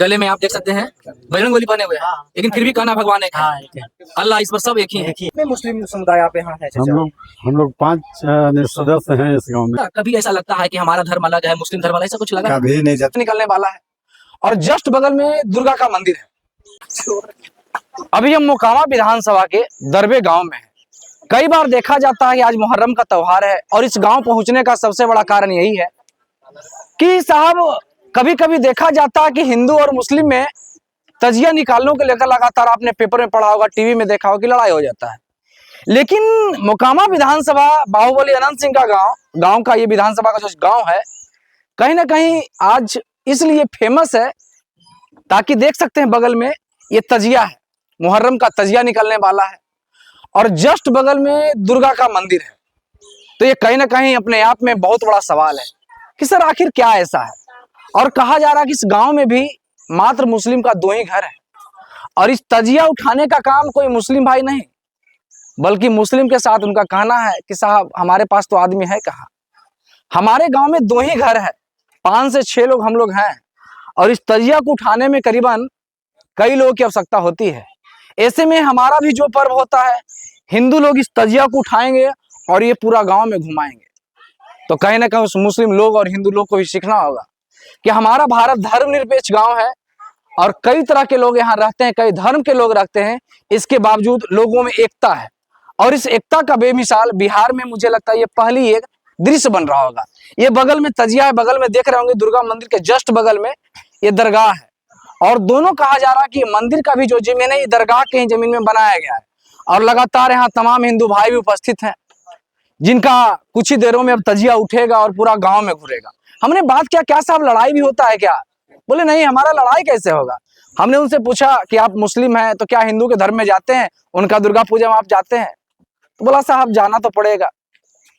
गले में आप देख सकते हैं बजरंगबली बने हुए हैं, लेकिन फिर भी कहना भगवान एक है। अल्लाह इस पर सब एक ही है। कितने मुस्लिम समुदाय आप यहाँ है चाचा? हम लोग 5 सदस्य हैं इस गांव में। कभी ऐसा लगता है कि हमारा धर्म अलग है, मुस्लिम धर्म अलग, ऐसा कुछ लगा? कभी नहीं। जब निकलने वाला है और जस्ट बगल में दुर्गा का मंदिर है। अभी हम मोकामा विधानसभा के दरबे गांव में हैं। कई बार देखा जाता है कि आज मुहर्रम का त्योहार है और इस गांव पहुंचने का सबसे बड़ा कारण यही है कि साहब कभी कभी देखा जाता है कि हिंदू और मुस्लिम में तजिया निकालने को लेकर लगातार आपने पेपर में पढ़ा होगा, टीवी में देखा होगा कि लड़ाई हो जाता है। लेकिन मोकामा विधानसभा बाहुबली अनंत सिंह का गांव का ये विधानसभा का जो गांव है, कहीं ना कहीं आज इसलिए फेमस है ताकि देख सकते हैं बगल में ये तजिया है, मुहर्रम का तजिया निकलने वाला है और जस्ट बगल में दुर्गा का मंदिर है। तो ये कहीं ना कहीं अपने आप में बहुत बड़ा सवाल है कि सर आखिर क्या ऐसा है। और कहा जा रहा है कि इस गांव में भी मात्र मुस्लिम का 2 ही घर है और इस तजिया उठाने का काम कोई मुस्लिम भाई नहीं, बल्कि मुस्लिम के साथ उनका कहना है कि साहब हमारे पास तो आदमी है कहाँ, हमारे गांव में 2 ही घर है, 5 से 6 लोग हम लोग हैं और इस तजिया को उठाने में करीबन कई लोगों की आवश्यकता होती है। ऐसे में हमारा भी जो पर्व होता है, हिंदू लोग इस तजिया को उठाएंगे और ये पूरा गांव में घुमाएंगे। तो कहीं ना कहीं उस मुस्लिम लोग और हिंदू लोग को भी सीखना होगा कि हमारा भारत धर्मनिरपेक्ष गांव है और कई तरह के लोग यहाँ रहते हैं, कई धर्म के लोग रहते हैं, इसके बावजूद लोगों में एकता है और इस एकता का बेमिसाल बिहार में मुझे लगता है ये पहली एक दृश्य बन रहा होगा। ये बगल में तजिया है, बगल में देख रहे होंगे दुर्गा मंदिर के जस्ट बगल में ये दरगाह है और दोनों कहा जा रहा है कि मंदिर का भी जो जमीन है ये दरगाह के ही जमीन में बनाया गया है और लगातार यहाँ तमाम हिंदू भाई भी उपस्थित हैं, जिनका कुछ ही देरों में अब तजिया उठेगा और पूरा गांव में घुरेगा। हमने बात किया क्या साहब लड़ाई भी होता है क्या? बोले नहीं, हमारा लड़ाई कैसे होगा। हमने उनसे पूछा कि आप मुस्लिम हैं तो क्या हिंदू के धर्म में जाते हैं, उनका दुर्गा पूजा में आप जाते हैं? तो बोला साहब जाना तो पड़ेगा,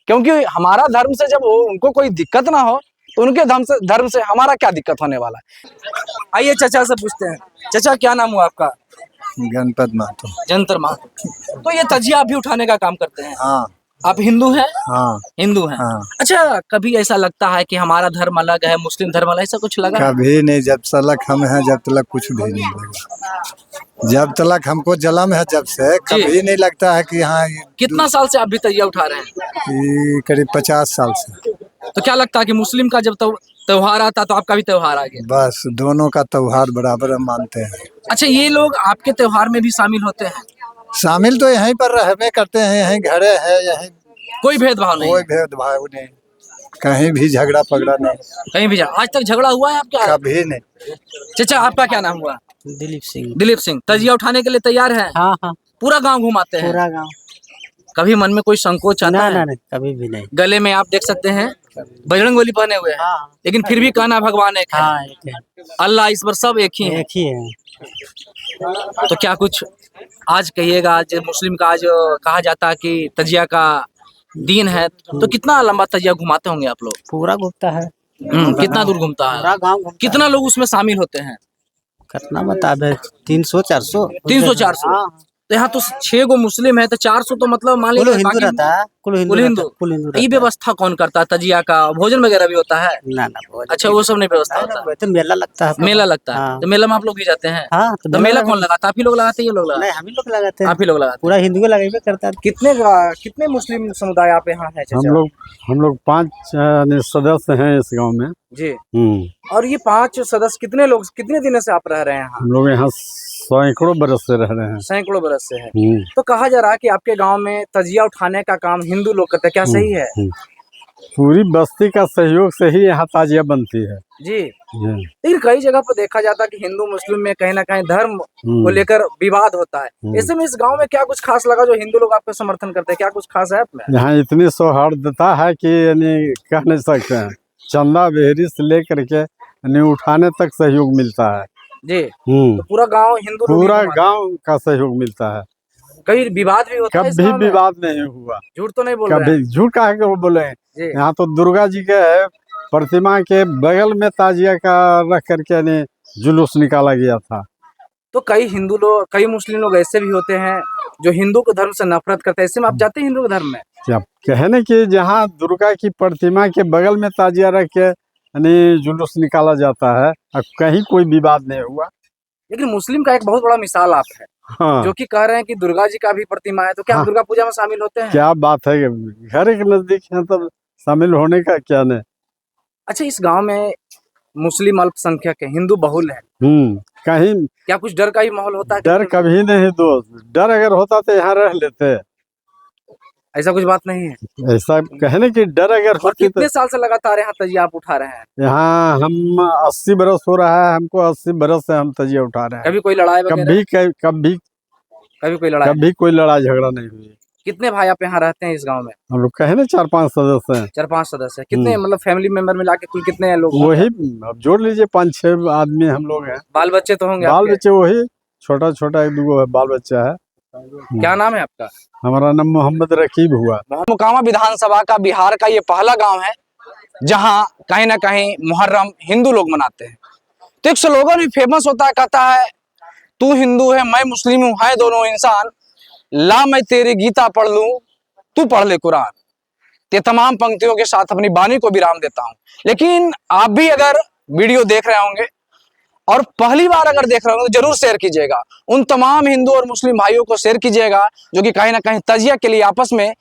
क्योंकि हमारा धर्म से जब उनको कोई दिक्कत ना हो तो उनके धर्म से हमारा क्या दिक्कत होने वाला है। आइए चाचा से पूछते हैं। चाचा क्या नाम हुआ आपका? गणपत महतो। जंतर महतो। तो ये तजिया आप भी उठाने का काम करते हैं? हाँ। आप हिंदू हैं? हाँ। हिंदू हैं। हाँ। अच्छा, कभी ऐसा लगता है कि हमारा धर्म अलग है, मुस्लिम धर्म अलग, ऐसा कुछ लगा? कभी नहीं। जब तलक हम हैं जब तलक कुछ भी नहीं लगा। जब तलक हमको जलम है जब से कभी नहीं लगता है कि हाँ। कितना साल से आप भी तजिया उठा रहे हैं? करीब 50 साल से। तो क्या लगता है कि मुस्लिम का जब त्योहार आता तो आपका भी त्योहार आ गया? बस दोनों का त्योहार बराबर हम मानते हैं। अच्छा, ये लोग आपके त्योहार में भी शामिल होते हैं? शामिल तो यहीं पर रहने करते हैं, यहीं घरे है, यहीं कोई भेदभाव नहीं? कोई भेदभाव नहीं, कहीं भी झगड़ा पगड़ा नहीं, कहीं भी आज तक झगड़ा हुआ है आपके? कभी नहीं। चाचा आपका क्या नाम हुआ? दिलीप सिंह। दिलीप सिंह। तजिया उठाने के लिए तैयार है? हाँ हाँ, पूरा गांव घुमाते हैं? पूरा गांव। कभी मन में कोई संकोच आता है? नहीं, कभी भी नहीं। गले में आप देख सकते हैं बजरंगबली बने हुए हैं, लेकिन फिर भी कहना भगवान एक है। अल्लाह इस पर सब एक ही है। तो क्या कुछ आज कहिएगा, आज मुस्लिम का आज कहा जाता है कि तजिया का दिन है, तो कितना लंबा तजिया घुमाते होंगे आप लोग? पूरा घूमता है। कितना दूर घूमता है? पूरा गांव घूमता। कितना लोग उसमें शामिल होते हैं? कितना बता 300-400। 300-400। तो यहाँ तो 6 गो मुस्लिम है तो 400 तो मतलब मान लीजिए हिंदू रहता है। कुल हिंदू। ये व्यवस्था कौन करता है? तजिया का भोजन वगैरह भी होता है? ना। अच्छा, वो सब नहीं व्यवस्था होता है? तो मेला लगता है। मेला लगता है। तो मेला में आप लोग भी जाते हैं? हाँ। तो मेला कौन लगाता है? आप ही लोग लगाते हैं? ये लोग लगाते हैं? हम ही लोग लगाते हैं। आप ही लोग लगाते हैं? पूरा हिंदू लगे करता है। कितने मुस्लिम समुदाय आप यहाँ है? हम लोग 5 सदस्य हैं इस गांव में जी। और ये 5 सदस्य कितने लोग कितने दिनों से आप रह रहे हैं? हम लोग यहाँ सैकड़ों बरस से रह रहे हैं। सैकड़ों बरस से है। तो कहा जा रहा है कि आपके गांव में तजिया उठाने का काम हिंदू लोग करते हैं, क्या सही है? पूरी बस्ती का सहयोग से ही यहाँ ताजिया बनती है जी। लेकिन कई जगह पर देखा जाता है कि हिंदू मुस्लिम में कहीं ना कहीं धर्म को लेकर विवाद होता है। ऐसे में इस गांव में क्या कुछ खास लगा जो हिंदू लोग आपका समर्थन करते हैं? क्या कुछ खास है आपमें? यहाँ इतनी सौहार्दता है कि यानी कह नहीं सकते हैं। चंदा बेहरी से लेकर के यानी उठाने तक सहयोग मिलता है जी। तो पूरा गांव हिंदू, पूरा गांव का सहयोग मिलता है। कई विवाद भी होता है? कभी विवाद नहीं हुआ। झूठ तो नहीं बोल रहे हैं? झूठ काहे के बोले? यहाँ तो दुर्गा जी के प्रतिमा के बगल में ताजिया का रख करके जुलूस निकाला गया था। तो कई हिंदू लोग, कई मुस्लिम लोग ऐसे भी होते हैं जो हिंदू के धर्म से नफरत करते हैं। ऐसे में आप जाते हैं हिंदू के धर्म में? क्या कहने कि जहाँ दुर्गा की प्रतिमा के बगल में ताजिया रख के यानी जुलूस निकाला जाता है और कहीं कोई विवाद नहीं हुआ। लेकिन मुस्लिम का एक बहुत बड़ा मिसाल आप है, हाँ, जो कि कह रहे हैं कि दुर्गा जी का भी प्रतिमा है, तो क्या आप हाँ। दुर्गा पूजा में शामिल होते हैं? क्या बात है, घर के नजदीक है तब शामिल होने का क्या नहीं। अच्छा, इस गांव में मुस्लिम अल्पसंख्यक है, हिंदू बहुल है, कहीं क्या कुछ डर का ही माहौल होता है? डर कभी नहीं दोस्त, डर अगर होता तो यहाँ रह लेते। ऐसा कुछ बात नहीं है। ऐसा कहने की डर अगर और होती तो कितने साल से लगातार यहाँ तजिया आप उठा रहे हैं? यहाँ हम 80 बरस हो रहा है हमको, 80 बरस से हम तजिया उठा रहे हैं। कभी कोई लड़ाई वगैरह? कभी कोई लड़ाई? कभी कोई लड़ाई झगड़ा नहीं हुई। कितने भाई आप यहाँ रहते हैं इस गांव में? हम लोग कहे ना 4-5 सदस्य हैं। 4-5 सदस्य। कितने मतलब फैमिली मेंबर मिला के कुल कितने लोग? वही अब जोड़ लीजिए 5-6 आदमी हम लोग हैं। बाल बच्चे तो होंगे बाल आपके? बच्चे वही छोटा छोटा 1-2 है बाल बच्चा है। क्या नाम है आपका? हमारा नाम मोहम्मद रकीब हुआ। मोकामा विधानसभा का बिहार का ये पहला गांव है जहां कहीं ना कहीं मुहर्रम हिंदू लोग मनाते हैं। तो एक स्लोगन भी फेमस होता है, कहता है तू हिंदू है मैं मुस्लिम हूं, है दोनों इंसान, ला मैं तेरी गीता पढ़ लूं तू पढ़ ले कुरान। ये तमाम पंक्तियों के साथ अपनी वाणी को विराम देता हूं। लेकिन आप भी अगर वीडियो देख रहे होंगे और पहली बार अगर देख रहे होंगे तो जरूर शेयर कीजिएगा, उन तमाम हिंदू और मुस्लिम भाइयों को शेयर कीजिएगा जो कि कहीं ना कहीं तजिया के लिए आपस में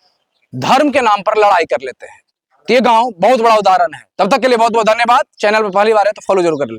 धर्म के नाम पर लड़ाई कर लेते हैं। तो ये गांव बहुत बड़ा उदाहरण है। तब तक के लिए बहुत बहुत धन्यवाद। चैनल पर पहली बार है तो फॉलो जरूर कर ले।